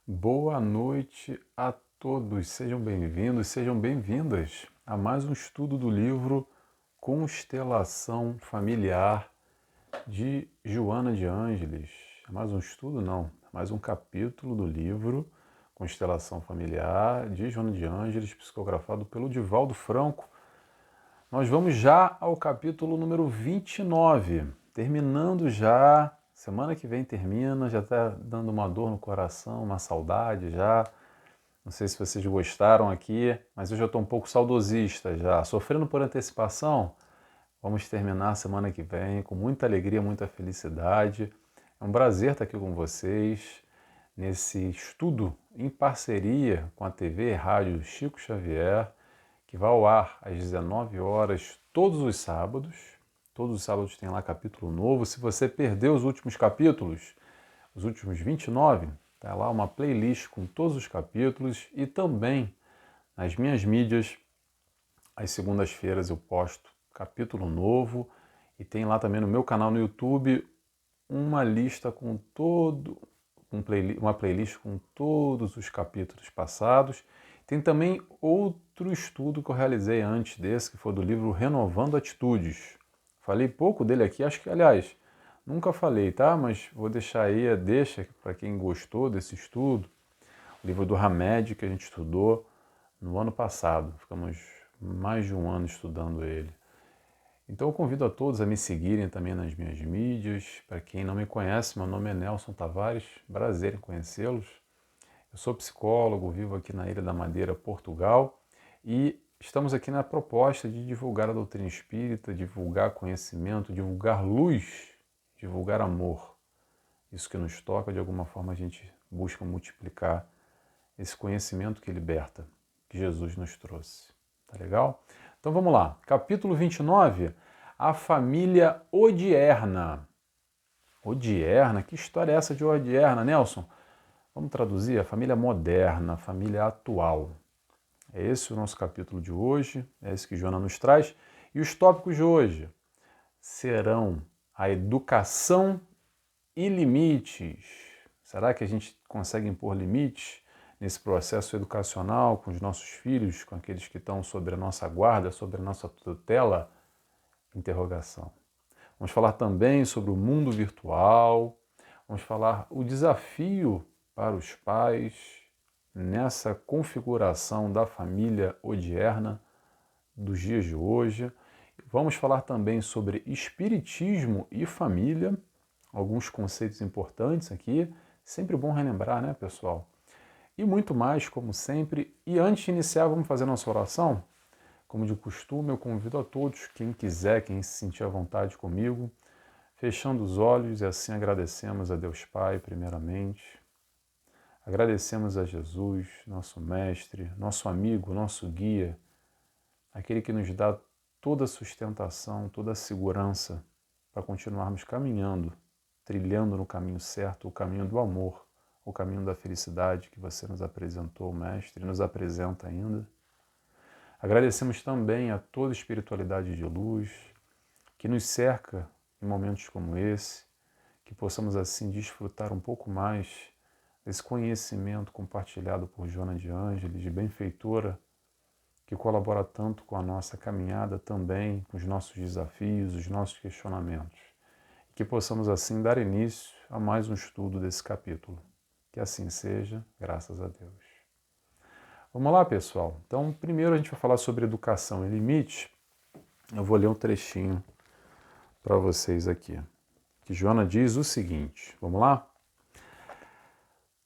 Boa noite a todos, sejam bem-vindos, sejam bem-vindas a mais um estudo do livro Constelação Familiar de Joana de Ângeles. Mais um estudo, não, mais um capítulo do livro Constelação Familiar de Joana de Ângeles, psicografado pelo Divaldo Franco. Nós vamos já ao capítulo número 29, terminando já. Semana que vem termina, já está dando uma dor no coração, uma saudade já. Não sei se vocês gostaram aqui, mas eu já estou um pouco saudosista já. Sofrendo por antecipação, vamos terminar a semana que vem com muita alegria, muita felicidade. É um prazer estar aqui com vocês nesse estudo em parceria com a TV e Rádio Chico Xavier, que vai ao ar às 19 horas todos os sábados. Todos os sábados tem lá capítulo novo. Se você perdeu os últimos capítulos, os últimos 29, tá lá uma playlist com todos os capítulos e também nas minhas mídias, às segundas-feiras eu posto capítulo novo e tem lá também no meu canal no YouTube uma lista com uma playlist com todos os capítulos passados. Tem também outro estudo que eu realizei antes desse, que foi do livro Renovando Atitudes. Falei pouco dele aqui, acho que, aliás, nunca falei, tá? Mas vou deixar aí a deixa para quem gostou desse estudo. O livro do Hamed, que a gente estudou no ano passado. Ficamos mais de um ano estudando ele. Então eu convido a todos a me seguirem também nas minhas mídias. Para quem não me conhece, meu nome é Nelson Tavares, prazer em conhecê-los. Eu sou psicólogo, vivo aqui na Ilha da Madeira, Portugal, e estamos aqui na proposta de divulgar a doutrina espírita, divulgar conhecimento, divulgar luz, divulgar amor. Isso que nos toca, de alguma forma a gente busca multiplicar esse conhecimento que liberta, que Jesus nos trouxe. Tá legal? Então vamos lá. Capítulo 29, a família odierna. Odierna? Que história é essa de odierna, Nelson? Vamos traduzir? A família moderna, a família atual. É esse o nosso capítulo de hoje, é esse que Joana nos traz. E os tópicos de hoje serão a educação e limites. Será que a gente consegue impor limites nesse processo educacional com os nossos filhos, com aqueles que estão sob a nossa guarda, sob a nossa tutela? Interrogação. Vamos falar também sobre o mundo virtual, vamos falar o desafio para os pais nessa configuração da família odierna dos dias de hoje. Vamos falar também sobre espiritismo e família, alguns conceitos importantes aqui, sempre bom relembrar, né, pessoal? E muito mais, como sempre. E antes de iniciar, vamos fazer nossa oração? Como de costume, eu convido a todos, quem quiser, quem se sentir à vontade comigo, fechando os olhos e assim agradecemos a Deus Pai, primeiramente. Agradecemos a Jesus, nosso mestre, nosso amigo, nosso guia, aquele que nos dá toda a sustentação, toda a segurança para continuarmos caminhando, trilhando no caminho certo, o caminho do amor, o caminho da felicidade que você nos apresentou, mestre, e nos apresenta ainda. Agradecemos também a toda a espiritualidade de luz que nos cerca em momentos como esse, que possamos assim desfrutar um pouco mais desse conhecimento compartilhado por Joana de Ângeles, de benfeitora, que colabora tanto com a nossa caminhada também, com os nossos desafios, os nossos questionamentos. E que possamos assim dar início a mais um estudo desse capítulo. Que assim seja, graças a Deus. Vamos lá, pessoal. Então, primeiro a gente vai falar sobre educação e limite. Eu vou ler um trechinho para vocês aqui. Que Joana diz o seguinte, vamos lá?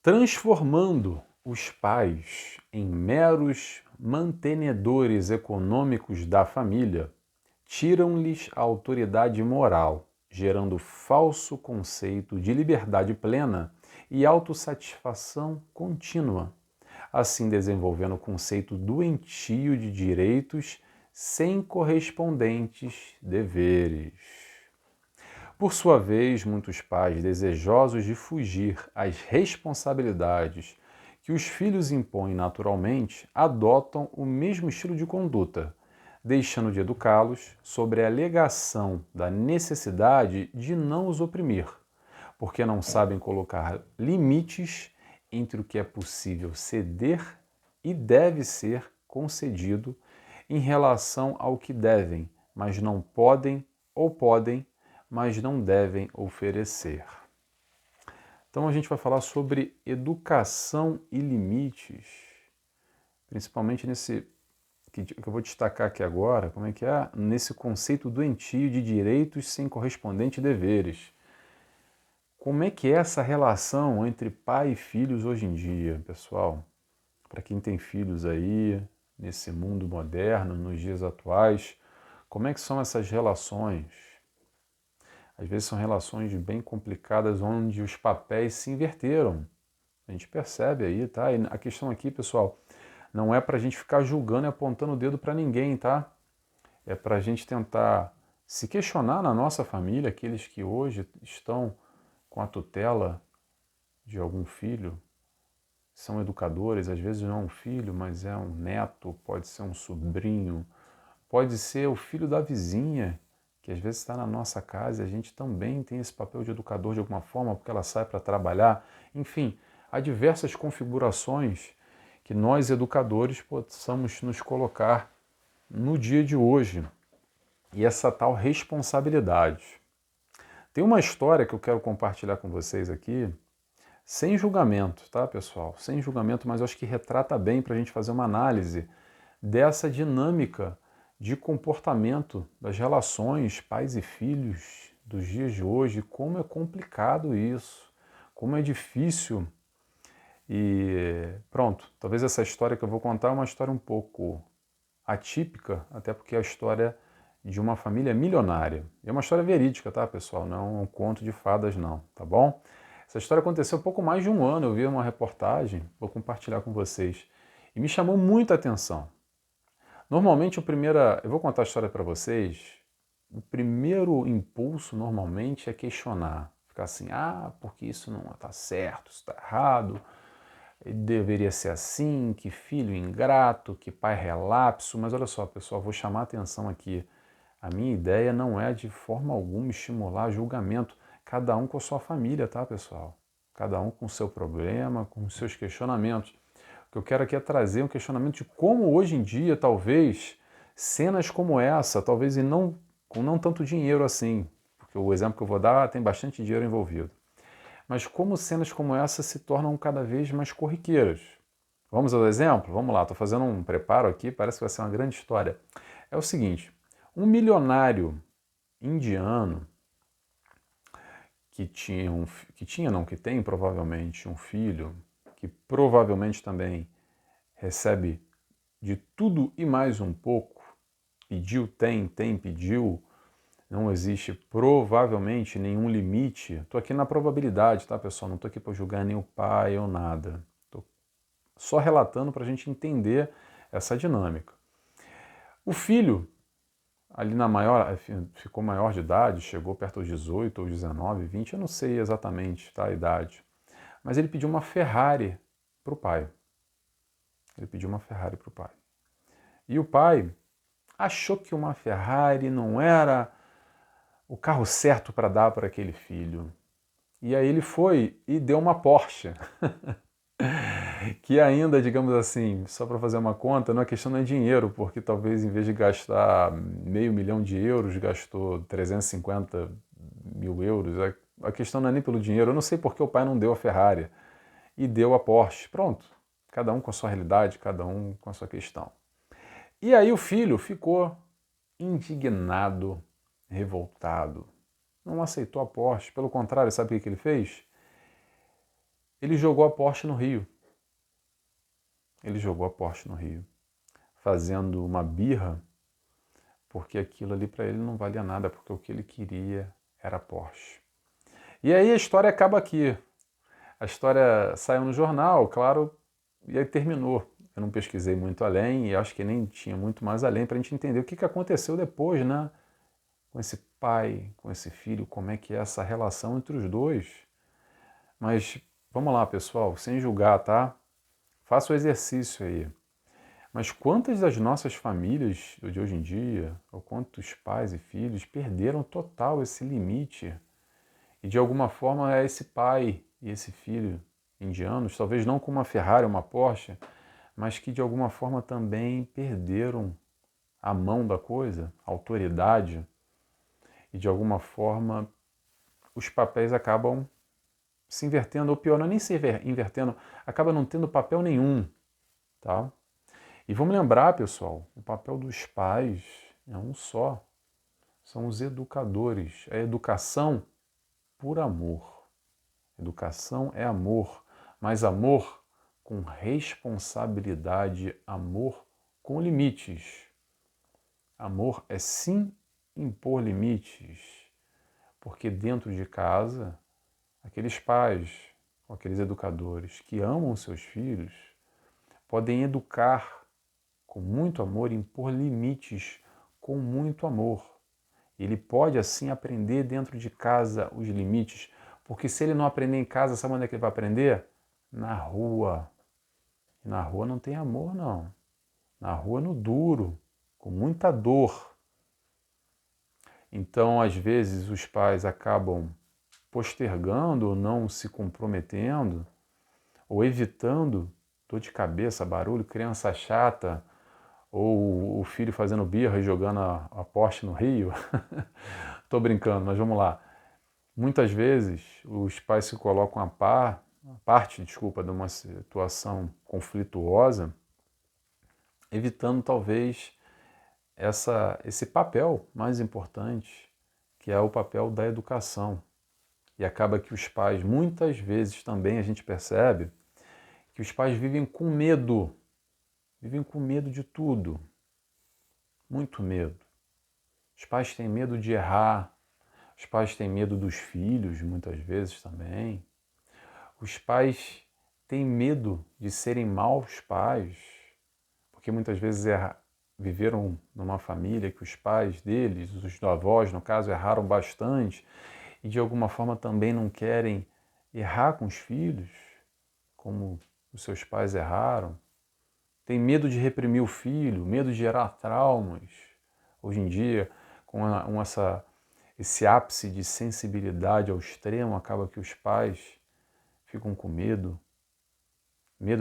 Transformando os pais em meros mantenedores econômicos da família, tiram-lhes a autoridade moral, gerando falso conceito de liberdade plena e autossatisfação contínua, assim desenvolvendo o conceito doentio de direitos sem correspondentes deveres. Por sua vez, muitos pais, desejosos de fugir às responsabilidades que os filhos impõem naturalmente, adotam o mesmo estilo de conduta, deixando de educá-los sobre a alegação da necessidade de não os oprimir, porque não sabem colocar limites entre o que é possível ceder e deve ser concedido em relação ao que devem, mas não podem, ou podem, mas não devem oferecer. Então a gente vai falar sobre educação e limites, principalmente nesse que eu vou destacar aqui agora, como é que é? Nesse conceito doentio de direitos sem correspondente deveres. Como é que é essa relação entre pai e filhos hoje em dia, pessoal? Para quem tem filhos aí, nesse mundo moderno, nos dias atuais, como é que são essas relações? Às vezes são relações bem complicadas onde os papéis se inverteram. A gente percebe aí, tá? E a questão aqui, pessoal, não é para a gente ficar julgando e apontando o dedo para ninguém, tá? É para a gente tentar se questionar na nossa família, aqueles que hoje estão com a tutela de algum filho, são educadores, às vezes não é um filho, mas é um neto, pode ser um sobrinho, pode ser o filho da vizinha, que às vezes está na nossa casa e a gente também tem esse papel de educador de alguma forma, porque ela sai para trabalhar. Enfim, há diversas configurações que nós, educadores, possamos nos colocar no dia de hoje. E essa tal responsabilidade. Tem uma história que eu quero compartilhar com vocês aqui, sem julgamento, tá, pessoal? Sem julgamento, mas eu acho que retrata bem para a gente fazer uma análise dessa dinâmica de comportamento das relações pais e filhos dos dias de hoje, como é complicado isso, como é difícil. E pronto, talvez essa história que eu vou contar é uma história um pouco atípica, até porque é a história de uma família milionária. É uma história verídica, tá, pessoal? Não é um conto de fadas, não, tá bom? Essa história aconteceu há pouco mais de um ano, eu vi uma reportagem, vou compartilhar com vocês, e me chamou muita atenção. Normalmente, eu vou contar a história para vocês, o primeiro impulso normalmente é questionar, ficar assim, porque isso não está certo, isso está errado, deveria ser assim, que filho ingrato, que pai relapso, mas olha só, pessoal, vou chamar a atenção aqui. A minha ideia não é de forma alguma estimular julgamento, cada um com a sua família, tá, pessoal? Cada um com o seu problema, com os seus questionamentos. O que eu quero aqui é trazer um questionamento de como hoje em dia, talvez, cenas como essa, talvez com não tanto dinheiro assim, porque o exemplo que eu vou dar tem bastante dinheiro envolvido, mas como cenas como essa se tornam cada vez mais corriqueiras. Vamos ao exemplo? Vamos lá, estou fazendo um preparo aqui, parece que vai ser uma grande história. É o seguinte, um milionário indiano que tem provavelmente um filho, que provavelmente também recebe de tudo e mais um pouco, pediu, pediu, não existe provavelmente nenhum limite. Estou aqui na probabilidade, tá, pessoal? Não estou aqui para julgar nem o pai ou nada. Estou só relatando para a gente entender essa dinâmica. O filho, ali ficou maior de idade, chegou perto dos 18 ou 19, 20, eu não sei exatamente, tá, a idade. Mas ele pediu uma Ferrari para o pai. Ele pediu uma Ferrari para o pai. E o pai achou que uma Ferrari não era o carro certo para dar para aquele filho. E aí ele foi e deu uma Porsche. Que ainda, digamos assim, só para fazer uma conta, não é questão de dinheiro, porque talvez em vez de gastar €500.000, gastou 350 mil euros. A questão não é nem pelo dinheiro, eu não sei por que o pai não deu a Ferrari e deu a Porsche. Pronto, cada um com a sua realidade, cada um com a sua questão. E aí o filho ficou indignado, revoltado. Não aceitou a Porsche, pelo contrário, sabe o que ele fez? Ele jogou a Porsche no rio. Ele jogou a Porsche no rio, fazendo uma birra, porque aquilo ali para ele não valia nada, porque o que ele queria era a Porsche. E aí a história acaba aqui. A história saiu no jornal, claro, e aí terminou. Eu não pesquisei muito além e acho que nem tinha muito mais além para a gente entender o que aconteceu depois, né? Com esse pai, com esse filho, como é que é essa relação entre os dois. Mas vamos lá, pessoal, sem julgar, tá? Faça o exercício aí. Mas quantas das nossas famílias de hoje em dia, ou quantos pais e filhos perderam total esse limite? E de alguma forma é esse pai e esse filho indianos, talvez não com uma Ferrari, uma Porsche, mas que de alguma forma também perderam a mão da coisa, a autoridade, e de alguma forma os papéis acabam se invertendo, ou pior, não é nem se invertendo, acaba não tendo papel nenhum, tá? E vamos lembrar, pessoal, o papel dos pais é um só, são os educadores, é educação por amor. Educação é amor, mas amor com responsabilidade, amor com limites. Amor é sim impor limites, porque dentro de casa, aqueles pais, ou aqueles educadores que amam seus filhos, podem educar com muito amor, impor limites com muito amor. Ele pode assim aprender dentro de casa os limites, porque se ele não aprender em casa, sabe onde é que ele vai aprender? Na rua. E na rua não tem amor, não. Na rua no duro, com muita dor. Então, às vezes, os pais acabam postergando ou não se comprometendo, ou evitando dor de cabeça, barulho, criança chata, ou o filho fazendo birra e jogando a Porsche no rio. Tô brincando, mas vamos lá. Muitas vezes os pais se colocam parte de uma situação conflituosa, evitando talvez esse papel mais importante, que é o papel da educação. E acaba que os pais, muitas vezes também a gente percebe que os pais vivem com medo de tudo, muito medo. Os pais têm medo de errar, os pais têm medo dos filhos, muitas vezes também. Os pais têm medo de serem maus pais, porque muitas vezes viveram numa família que os pais deles, os avós, no caso, erraram bastante e de alguma forma também não querem errar com os filhos, como os seus pais erraram. Tem medo de reprimir o filho, medo de gerar traumas. Hoje em dia, com esse ápice de sensibilidade ao extremo, acaba que os pais ficam com medo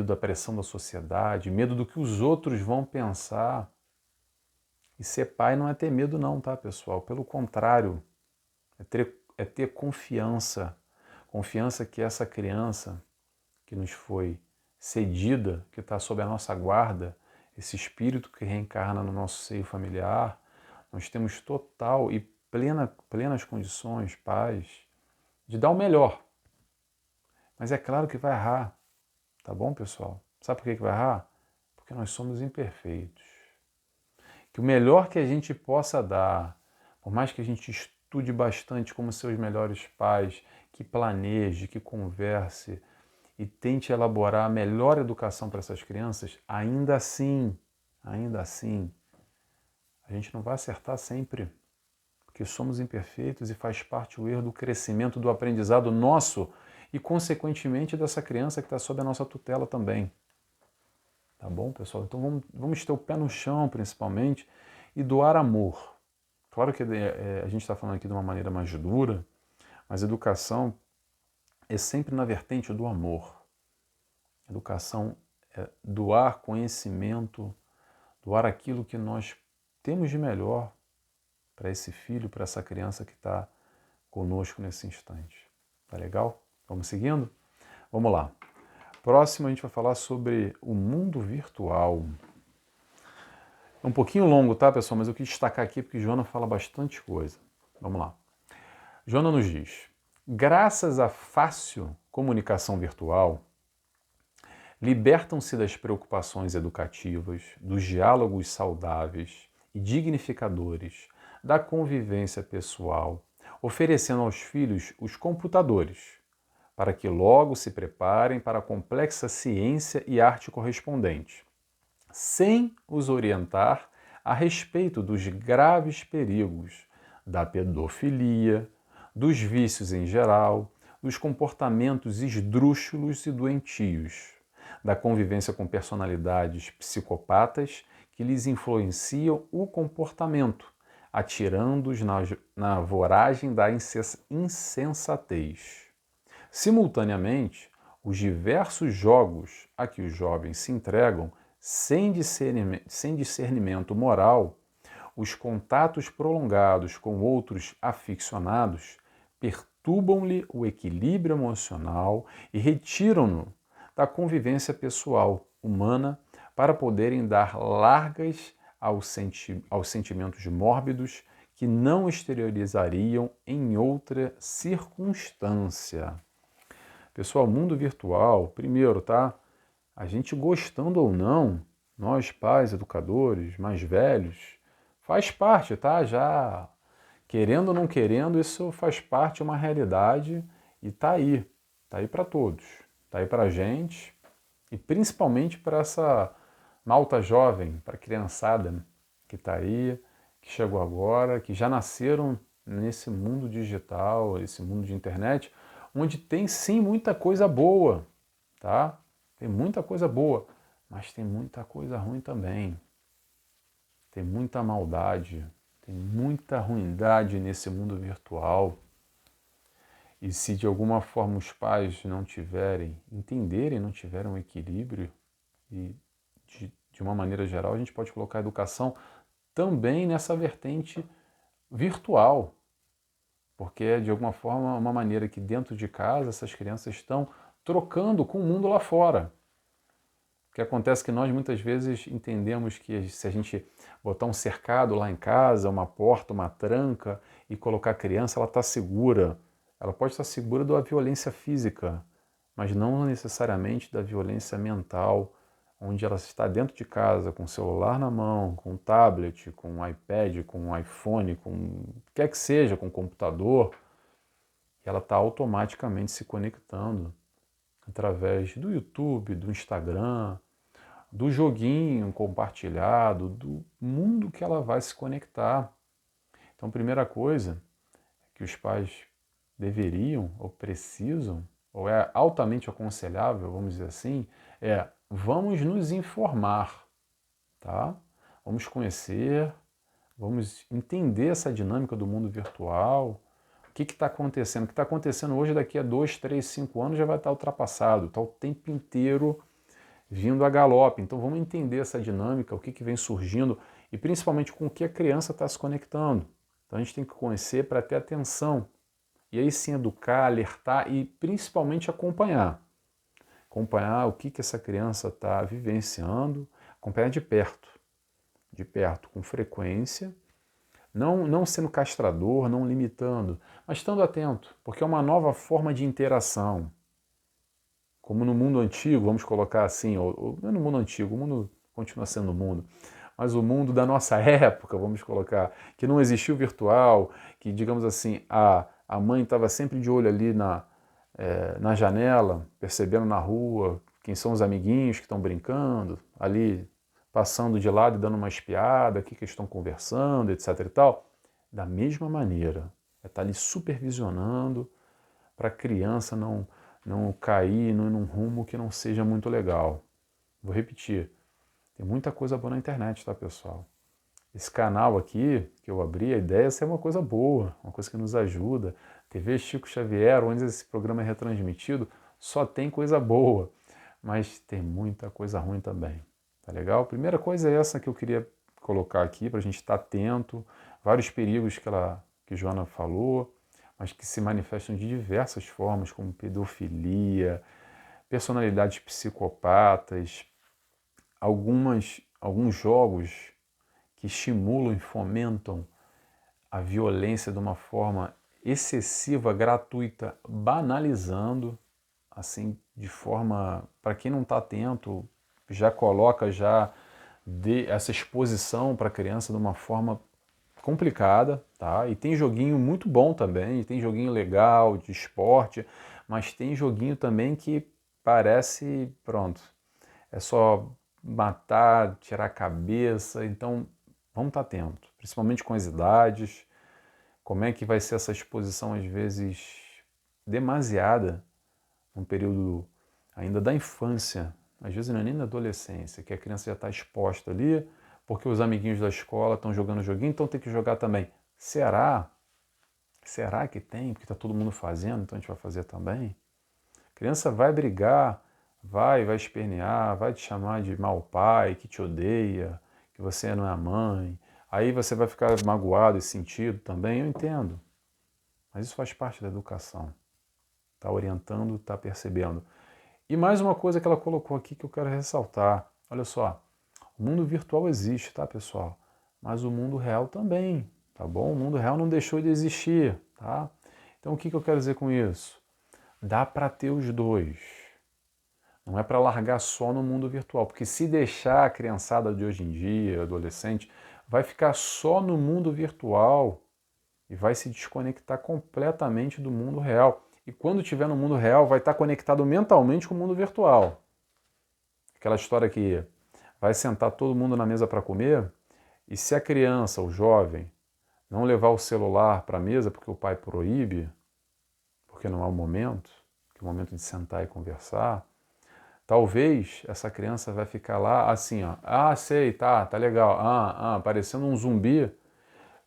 da pressão da sociedade, medo do que os outros vão pensar. E ser pai não é ter medo não, tá, pessoal? Pelo contrário, é ter confiança. Confiança que essa criança que nos foi cedida, que está sob a nossa guarda, esse espírito que reencarna no nosso seio familiar, nós temos total e plenas condições, pais, de dar o melhor. Mas é claro que vai errar, tá bom, pessoal? Sabe por que vai errar? Porque nós somos imperfeitos. Que o melhor que a gente possa dar, por mais que a gente estude bastante como seus melhores pais, que planeje, que converse e tente elaborar a melhor educação para essas crianças, ainda assim, a gente não vai acertar sempre, porque somos imperfeitos e faz parte o erro do crescimento, do aprendizado nosso e, consequentemente, dessa criança que está sob a nossa tutela também. Tá bom, pessoal? Então vamos ter o pé no chão, principalmente, e doar amor. Claro que a gente está falando aqui de uma maneira mais dura, mas educação é sempre na vertente do amor. Educação é doar conhecimento, doar aquilo que nós temos de melhor para esse filho, para essa criança que está conosco nesse instante. Tá legal? Vamos seguindo? Vamos lá. Próximo a gente vai falar sobre o mundo virtual. É um pouquinho longo, tá, pessoal? Mas eu quis destacar aqui porque Joana fala bastante coisa. Vamos lá. Joana nos diz: graças à fácil comunicação virtual, libertam-se das preocupações educativas, dos diálogos saudáveis e dignificadores, da convivência pessoal, oferecendo aos filhos os computadores, para que logo se preparem para a complexa ciência e arte correspondente, sem os orientar a respeito dos graves perigos da pedofilia, dos vícios em geral, dos comportamentos esdrúxulos e doentios, da convivência com personalidades psicopatas que lhes influenciam o comportamento, atirando-os na voragem da insensatez. Simultaneamente, Os diversos jogos a que os jovens se entregam sem discernimento moral, os contatos prolongados com outros aficionados perturbam-lhe o equilíbrio emocional e retiram-no da convivência pessoal humana para poderem dar largas aos sentimentos mórbidos que não exteriorizariam em outra circunstância. Pessoal, mundo virtual, primeiro, tá? A gente gostando ou não, nós pais, educadores, mais velhos, faz parte, tá? Já querendo ou não querendo, isso faz parte, é uma realidade e tá aí para todos, tá aí para a gente e principalmente para essa malta jovem, para a criançada, né, que tá aí, que chegou agora, que já nasceram nesse mundo digital, esse mundo de internet, onde tem sim muita coisa boa, tá? Tem muita coisa boa, mas tem muita coisa ruim também. Tem muita maldade, tem muita ruindade nesse mundo virtual. E se de alguma forma os pais não entenderem, não tiverem um equilíbrio, e de uma maneira geral a gente pode colocar a educação também nessa vertente virtual, porque é de alguma forma uma maneira que dentro de casa essas crianças estão trocando com o mundo lá fora. O que acontece é que nós muitas vezes entendemos que se a gente botar um cercado lá em casa, uma porta, uma tranca e colocar a criança, ela está segura. Ela pode estar segura da violência física, mas não necessariamente da violência mental, onde ela está dentro de casa com o celular na mão, com o tablet, com o iPad, com o iPhone, com o que quer que seja, com o computador, e ela está automaticamente se conectando através do YouTube, do Instagram, do joguinho compartilhado, do mundo que ela vai se conectar. Então, a primeira coisa que os pais deveriam ou precisam, ou é altamente aconselhável, vamos dizer assim, é vamos nos informar, tá? Vamos conhecer, vamos entender essa dinâmica do mundo virtual, o que está acontecendo. O que está acontecendo hoje, daqui a 2, 3, 5 anos já vai estar ultrapassado, está o tempo inteiro vindo a galope. Então vamos entender essa dinâmica, o que vem surgindo e principalmente com o que a criança está se conectando. Então a gente tem que conhecer para ter atenção. E aí sim educar, alertar e principalmente acompanhar. Acompanhar o que essa criança está vivenciando, acompanhar de perto, com frequência, não sendo castrador, não limitando, mas estando atento, porque é uma nova forma de interação. Como no mundo antigo, vamos colocar assim, ou não é no mundo antigo, o mundo continua sendo o mundo, mas o mundo da nossa época, vamos colocar, que não existiu virtual, que, digamos assim, a mãe estava sempre de olho ali na janela, percebendo na rua quem são os amiguinhos que estão brincando, ali passando de lado e dando uma espiada, o que eles estão conversando, etc e tal. Da mesma maneira, é estar ali supervisionando para a criança não cair num rumo que não seja muito legal. Vou repetir, tem muita coisa boa na internet, tá, pessoal? Esse canal aqui, que eu abri, a ideia é ser uma coisa boa, uma coisa que nos ajuda. TV Chico Xavier, onde esse programa é retransmitido, só tem coisa boa, mas tem muita coisa ruim também, tá legal? Primeira coisa é essa que eu queria colocar aqui, para a gente estar atento, vários perigos que Joana falou, mas que se manifestam de diversas formas, como pedofilia, personalidades psicopatas, alguns jogos que estimulam e fomentam a violência de uma forma excessiva, gratuita, banalizando, assim, de forma, para quem não está atento, já coloca essa exposição para a criança de uma forma complicada, tá? E tem joguinho muito bom também, tem joguinho legal de esporte, mas tem joguinho também que parece, pronto, é só matar, tirar a cabeça, então vamos estar atentos, principalmente com as idades, como é que vai ser essa exposição às vezes demasiada, num período ainda da infância, às vezes não é nem da adolescência, que a criança já está exposta ali, porque os amiguinhos da escola estão jogando joguinho, então tem que jogar também. Será? Será que tem? Porque está todo mundo fazendo, então a gente vai fazer também? criança vai brigar, vai espernear, vai te chamar de mau pai, que te odeia, que você não é a mãe. Aí você vai ficar magoado e sentido também, eu entendo. Mas isso faz parte da educação. Está orientando, está percebendo. E mais uma coisa que ela colocou aqui que eu quero ressaltar. Olha só, o mundo virtual existe, tá, pessoal? Mas o mundo real também, tá bom? O mundo real não deixou de existir, tá? Então o que eu quero dizer com isso? Dá para ter os dois. Não é para largar só no mundo virtual, porque se deixar a criançada de hoje em dia, adolescente, vai ficar só no mundo virtual e vai se desconectar completamente do mundo real. E quando estiver no mundo real, vai estar conectado mentalmente com o mundo virtual. Aquela história que vai sentar todo mundo na mesa para comer, e se a criança, o jovem, não levar o celular para a mesa porque o pai proíbe, porque não é o momento, que é o momento de sentar e conversar, talvez essa criança vai ficar lá assim, ó, sei, tá legal, parecendo um zumbi,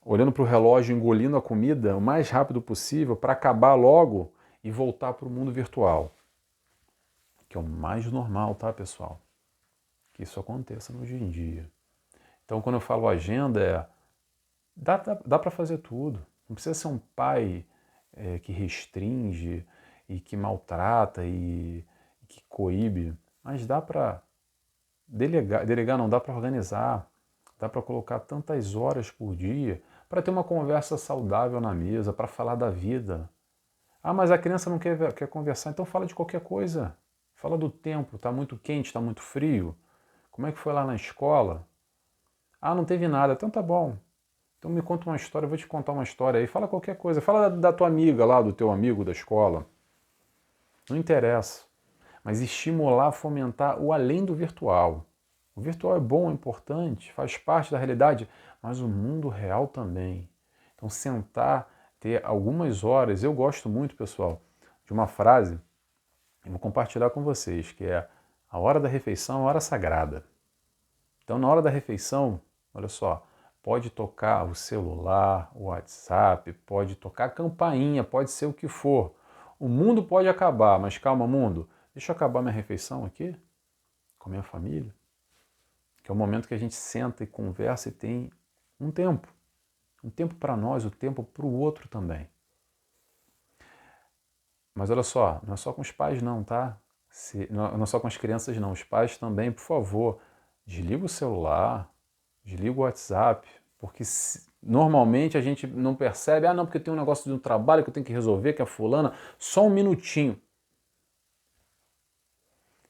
olhando para o relógio, engolindo a comida o mais rápido possível para acabar logo e voltar para o mundo virtual. Que é o mais normal, tá, pessoal? Que isso aconteça no dia em dia. Então, quando eu falo agenda, dá para fazer tudo. Não precisa ser um pai que restringe e que maltrata e que coíbe, mas dá para delegar não, dá para organizar, dá para colocar tantas horas por dia para ter uma conversa saudável na mesa, para falar da vida. Mas a criança não quer conversar, então fala de qualquer coisa. Fala do tempo, está muito quente, está muito frio. Como é que foi lá na escola? Não teve nada, então tá bom. Então me conta uma história, eu vou te contar uma história aí. Fala qualquer coisa, fala da tua amiga lá, do teu amigo da escola. Não interessa. Mas estimular, fomentar o além do virtual. O virtual é bom, é importante, faz parte da realidade, mas o mundo real também. Então sentar, ter algumas horas, eu gosto muito, pessoal, de uma frase, eu vou compartilhar com vocês, que é a hora da refeição é a hora sagrada. Então na hora da refeição, olha só, pode tocar o celular, o WhatsApp, pode tocar a campainha, pode ser o que for. O mundo pode acabar, mas calma, mundo, deixa eu acabar minha refeição aqui, com a minha família, que é o momento que a gente senta e conversa e tem um tempo para nós, o tempo para o outro também. Mas olha só, não é só com os pais não, tá? Não é só com as crianças não, os pais também, por favor, desliga o celular, desliga o WhatsApp, porque normalmente a gente não percebe, não, porque tem um negócio de um trabalho que eu tenho que resolver, que é fulana, só um minutinho.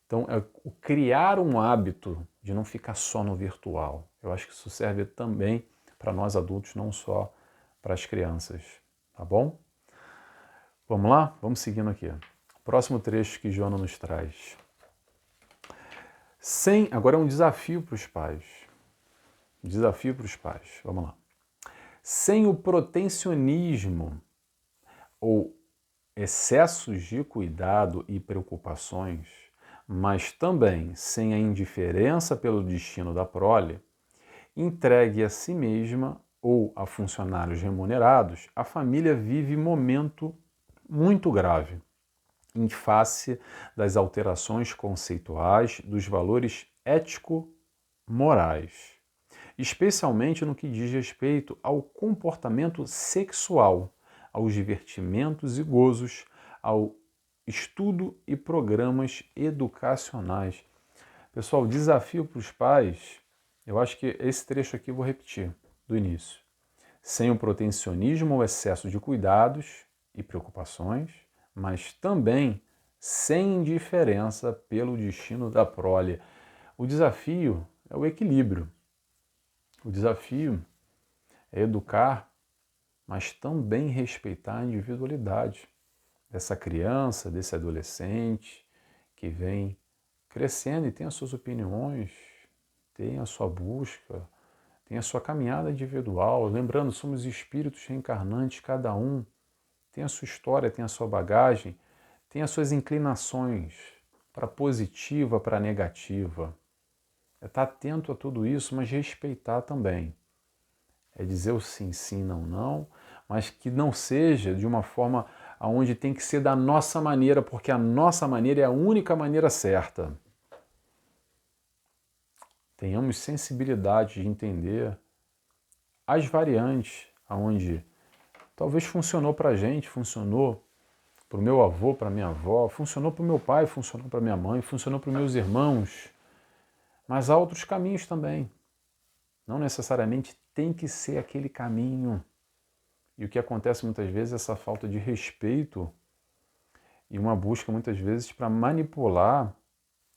Então, é criar um hábito de não ficar só no virtual. Eu acho que isso serve também para nós adultos, não só para as crianças, tá bom? Vamos lá? Vamos seguindo aqui. Próximo trecho que Joana nos traz. Agora é um desafio para os pais. Desafio para os pais. Vamos lá. Sem o protecionismo ou excessos de cuidado e preocupações, mas também sem a indiferença pelo destino da prole, entregue a si mesma ou a funcionários remunerados, a família vive momento muito grave, em face das alterações conceituais dos valores ético-morais, especialmente no que diz respeito ao comportamento sexual, aos divertimentos e gozos, ao estudo e programas educacionais. Pessoal, desafio para os pais, eu acho que esse trecho aqui eu vou repetir, do início. Sem o protecionismo ou excesso de cuidados e preocupações, mas também sem indiferença pelo destino da prole. O desafio é o equilíbrio. O desafio é educar, mas também respeitar a individualidade dessa criança, desse adolescente que vem crescendo e tem as suas opiniões, tem a sua busca, tem a sua caminhada individual. Lembrando, somos espíritos reencarnantes, cada um tem a sua história, tem a sua bagagem, tem as suas inclinações para positiva, para negativa. É estar atento a tudo isso, mas respeitar também. É dizer o sim, sim, não, não, mas que não seja de uma forma onde tem que ser da nossa maneira, porque a nossa maneira é a única maneira certa. Tenhamos sensibilidade de entender as variantes, onde talvez funcionou para a gente, funcionou para o meu avô, para a minha avó, funcionou para o meu pai, funcionou para a minha mãe, funcionou para os meus irmãos, mas há outros caminhos também. Não necessariamente tem que ser aquele caminho. E o que acontece muitas vezes é essa falta de respeito e uma busca muitas vezes para manipular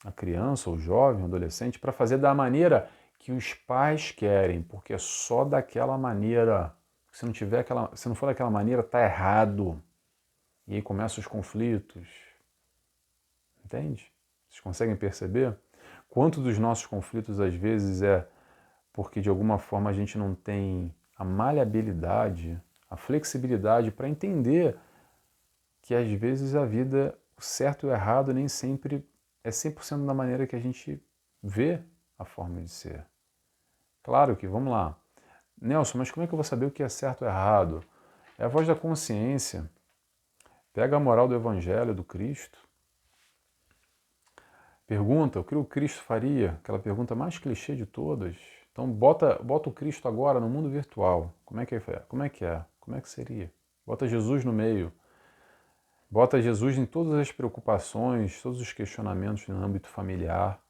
a criança, o jovem, o adolescente, para fazer da maneira que os pais querem, porque é só daquela maneira. Se não for daquela maneira, tá errado. E aí começam os conflitos. Entende? Vocês conseguem perceber? Quanto dos nossos conflitos às vezes é porque de alguma forma a gente não tem a maleabilidade, a flexibilidade para entender que às vezes a vida, o certo e o errado nem sempre é 100% da maneira que a gente vê a forma de ser. Claro que, vamos lá. Nelson, mas como é que eu vou saber o que é certo ou errado? É a voz da consciência. Pega a moral do Evangelho, do Cristo. Pergunta, o que o Cristo faria? Aquela pergunta mais clichê de todas. Então bota o Cristo agora no mundo virtual. Como é que é? Como é que é? Como é que seria? Bota Jesus no meio. Bota Jesus em todas as preocupações, todos os questionamentos no âmbito familiar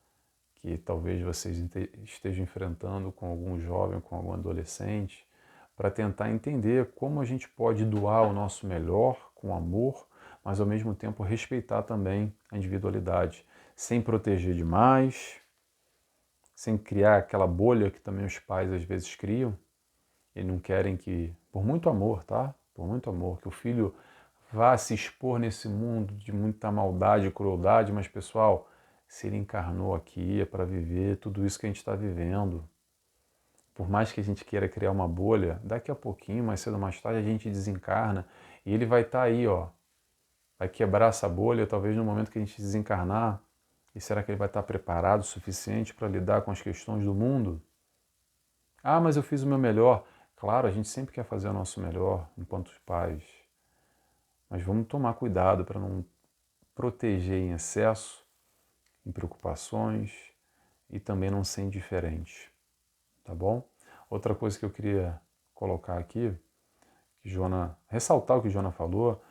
que talvez vocês estejam enfrentando com algum jovem, com algum adolescente, para tentar entender como a gente pode doar o nosso melhor com amor, mas ao mesmo tempo respeitar também a individualidade, sem proteger demais, sem criar aquela bolha que também os pais às vezes criam, e não querem que, por muito amor, tá? Por muito amor, que o filho vá se expor nesse mundo de muita maldade e crueldade, mas pessoal, se ele encarnou aqui é para viver tudo isso que a gente está vivendo. Por mais que a gente queira criar uma bolha, daqui a pouquinho, mais cedo ou mais tarde, a gente desencarna e ele vai estar aí, ó, vai quebrar essa bolha, talvez no momento que a gente desencarnar. E será que ele vai estar preparado o suficiente para lidar com as questões do mundo? Ah, mas eu fiz o meu melhor. Claro, a gente sempre quer fazer o nosso melhor enquanto pais. Mas vamos tomar cuidado para não proteger em excesso, em preocupações e também não ser indiferente, tá bom? Outra coisa que eu queria colocar aqui, ressaltar o que Jona falou,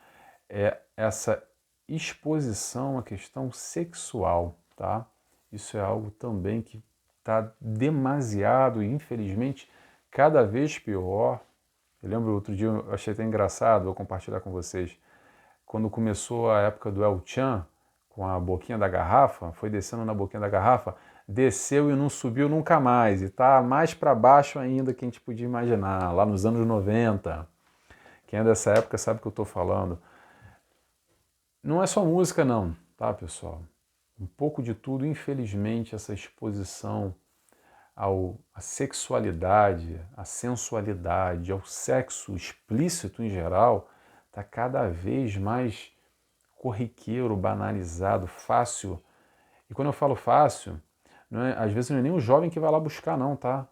é essa exposição à questão sexual, tá? Isso é algo também que está demasiado e infelizmente cada vez pior. Eu lembro outro dia, eu achei até engraçado, vou compartilhar com vocês, quando começou a época do El Chan, com a boquinha da garrafa, foi descendo na boquinha da garrafa, desceu e não subiu nunca mais, e tá mais para baixo ainda que a gente podia imaginar, lá nos anos 90. Quem é dessa época sabe o que eu estou falando. Não é só música não, tá pessoal? Um pouco de tudo, infelizmente, essa exposição à sexualidade, à sensualidade, ao sexo explícito em geral, está cada vez mais corriqueiro, banalizado, fácil. E quando eu falo fácil, às vezes não é nem o jovem que vai lá buscar não, tá?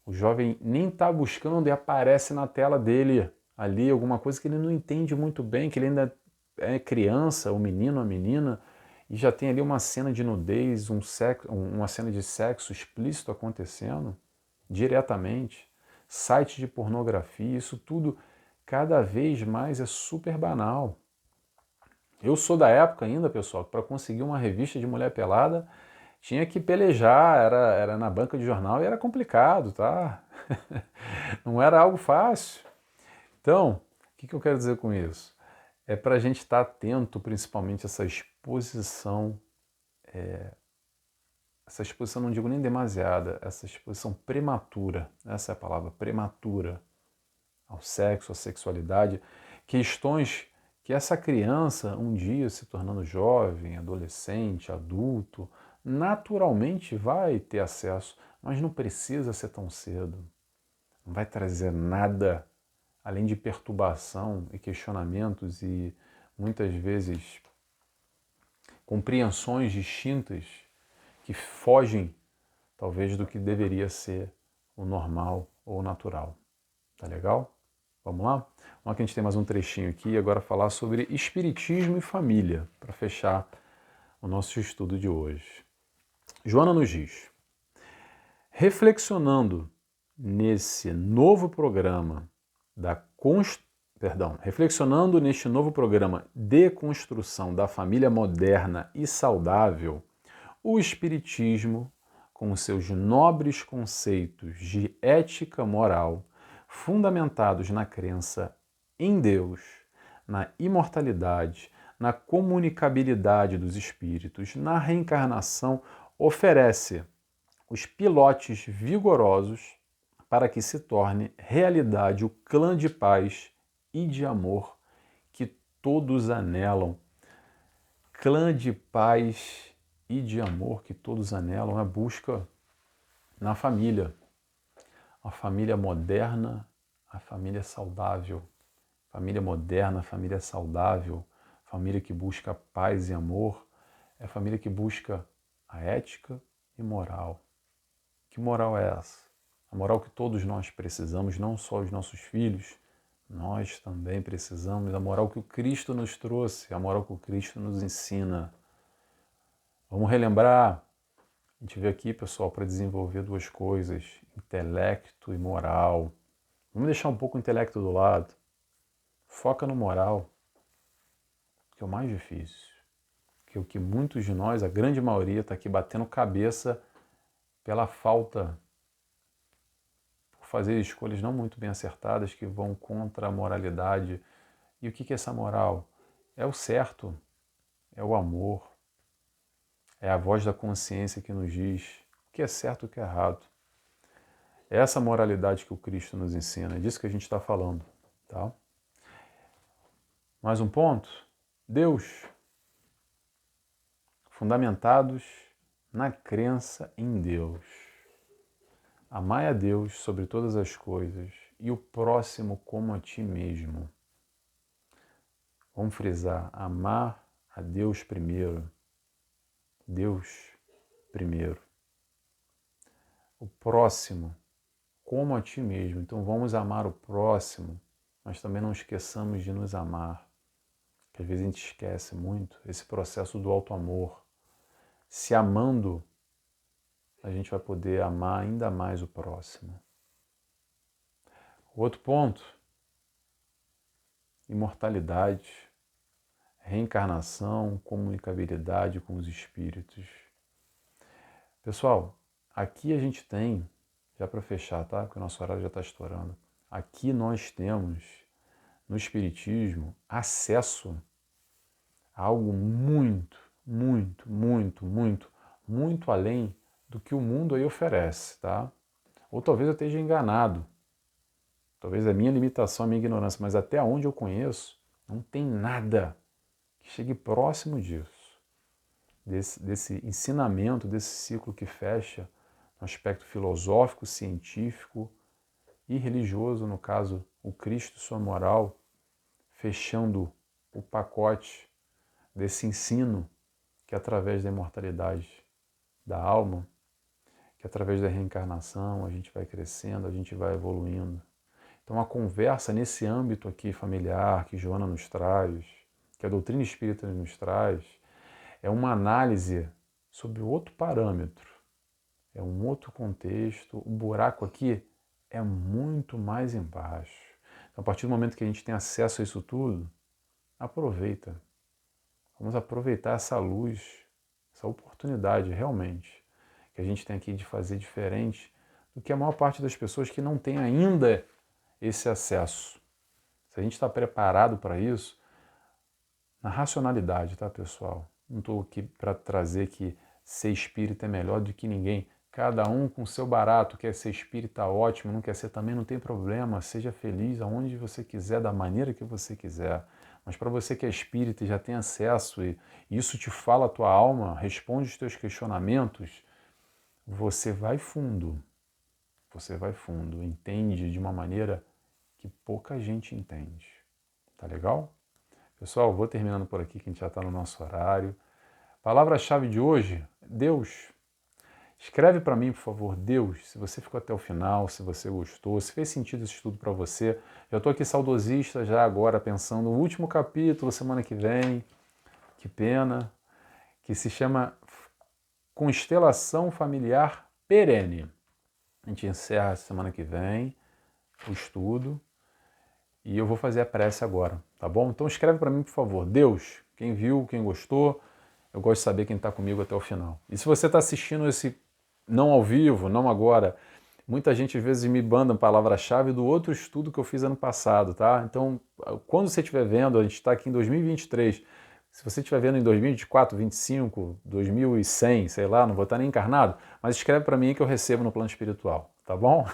O jovem nem está buscando e aparece na tela dele ali alguma coisa que ele não entende muito bem, que ele ainda é criança, o menino, a menina, e já tem ali uma cena de nudez, uma cena de sexo explícito acontecendo diretamente, site de pornografia, isso tudo cada vez mais é super banal. Eu sou da época ainda, pessoal, que para conseguir uma revista de mulher pelada tinha que pelejar, era na banca de jornal e era complicado, tá? Não era algo fácil. Então, o que eu quero dizer com isso? É para a gente estar atento, principalmente, a essa exposição não digo nem demasiada, essa exposição prematura, essa é a palavra, prematura, ao sexo, à sexualidade, questões que essa criança, um dia se tornando jovem, adolescente, adulto, naturalmente vai ter acesso, mas não precisa ser tão cedo. Não vai trazer nada além de perturbação e questionamentos e muitas vezes compreensões distintas que fogem talvez do que deveria ser o normal ou o natural. Tá legal? Vamos lá? Vamos lá que a gente tem mais um trechinho aqui e agora falar sobre espiritismo e família, para fechar o nosso estudo de hoje. Joana nos diz: reflexionando nesse novo programa reflexionando neste novo programa de construção da família moderna e saudável, o Espiritismo, com seus nobres conceitos de ética moral, fundamentados na crença em Deus, na imortalidade, na comunicabilidade dos espíritos, na reencarnação, oferece os pilotes vigorosos para que se torne realidade o clã de paz e de amor que todos anelam. Clã de paz e de amor que todos anelam, a busca na família. A família moderna, a família saudável. Família moderna, família saudável, família que busca paz e amor, é a família que busca a ética e moral. Que moral é essa? A moral que todos nós precisamos, não só os nossos filhos, nós também precisamos da moral que o Cristo nos trouxe, a moral que o Cristo nos ensina. Vamos relembrar, a gente veio aqui, pessoal, para desenvolver duas coisas, intelecto e moral. Vamos deixar um pouco o intelecto do lado. Foca no moral, que é o mais difícil. Que é o que muitos de nós, a grande maioria, está aqui batendo cabeça pela falta, por fazer escolhas não muito bem acertadas que vão contra a moralidade. E o que é essa moral? É o certo, é o amor, é a voz da consciência que nos diz o que é certo e o que é errado. É essa moralidade que o Cristo nos ensina, é disso que a gente está falando. Tá? Mais um ponto? Deus, fundamentados na crença em Deus. Amai a Deus sobre todas as coisas e o próximo como a ti mesmo. Vamos frisar, amar a Deus primeiro. Deus primeiro. O próximo como a ti mesmo. Então vamos amar o próximo, mas também não esqueçamos de nos amar. Que às vezes a gente esquece muito esse processo do auto-amor. Se amando, a gente vai poder amar ainda mais o próximo. Outro ponto, imortalidade, reencarnação, comunicabilidade com os espíritos. Pessoal, aqui a gente tem, já para fechar, tá? Porque o nosso horário já está estourando. Aqui nós temos, no Espiritismo, acesso a algo muito, muito, muito, muito, muito além do que o mundo aí oferece, tá? Ou talvez eu esteja enganado. Talvez a minha limitação, a minha ignorância, mas até onde eu conheço, não tem nada que chegue próximo disso, desse ensinamento, desse ciclo que fecha no aspecto filosófico, científico e religioso, no caso, o Cristo e sua moral, fechando o pacote desse ensino que através da imortalidade da alma, que através da reencarnação a gente vai crescendo, a gente vai evoluindo. Então a conversa nesse âmbito aqui familiar que Joana nos traz, que a doutrina espírita nos traz, é uma análise sobre outro parâmetro, é um outro contexto, o buraco aqui é muito mais embaixo. Então a partir do momento que a gente tem acesso a isso tudo, aproveita. Vamos aproveitar essa luz, essa oportunidade realmente que a gente tem aqui de fazer diferente do que a maior parte das pessoas que não tem ainda esse acesso. Se a gente está preparado para isso, na racionalidade, tá, pessoal? Não estou aqui para trazer que ser espírita é melhor do que ninguém. Cada um com o seu barato, quer ser espírita ótimo, não quer ser também, não tem problema. Seja feliz aonde você quiser, da maneira que você quiser. Mas para você que é espírita e já tem acesso e isso te fala a tua alma, responde os teus questionamentos, você vai fundo. Você vai fundo, entende de uma maneira que pouca gente entende. Tá legal? Pessoal, vou terminando por aqui, que a gente já está no nosso horário. Palavra-chave de hoje, Deus. Escreve para mim, por favor, Deus, se você ficou até o final, se você gostou, se fez sentido esse estudo para você. Eu estou aqui saudosista já agora, pensando no último capítulo, semana que vem, que pena, que se chama Constelação Familiar Perene. A gente encerra semana que vem o estudo e eu vou fazer a prece agora, tá bom? Então escreve para mim, por favor, Deus, quem viu, quem gostou, eu gosto de saber quem está comigo até o final. E se você está assistindo esse não ao vivo, não agora, muita gente às vezes me manda palavra-chave do outro estudo que eu fiz ano passado, tá? Então, quando você estiver vendo, a gente está aqui em 2023, se você estiver vendo em 2024, 25, 2100, sei lá, não vou estar nem encarnado, mas escreve para mim que eu recebo no plano espiritual, tá bom?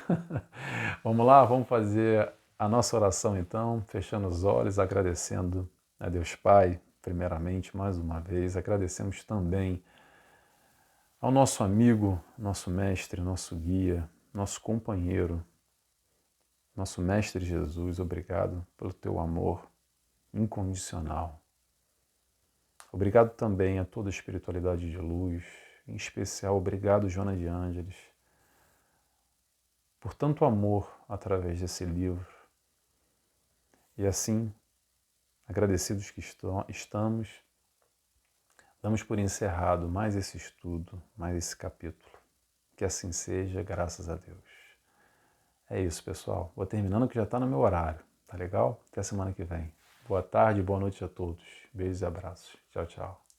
Vamos lá, vamos fazer a nossa oração então, fechando os olhos, agradecendo a Deus Pai, primeiramente, mais uma vez, agradecemos também ao nosso amigo, nosso mestre, nosso guia, nosso companheiro, nosso mestre Jesus, obrigado pelo teu amor incondicional. Obrigado também a toda a espiritualidade de luz, em especial obrigado, Joana de Ângeles, por tanto amor através desse livro. E assim, agradecidos que estamos, damos por encerrado mais esse estudo, mais esse capítulo. Que assim seja, graças a Deus. É isso, pessoal. Vou terminando que já está no meu horário. Tá legal? Até semana que vem. Boa tarde, boa noite a todos. Beijos e abraços. Tchau, tchau.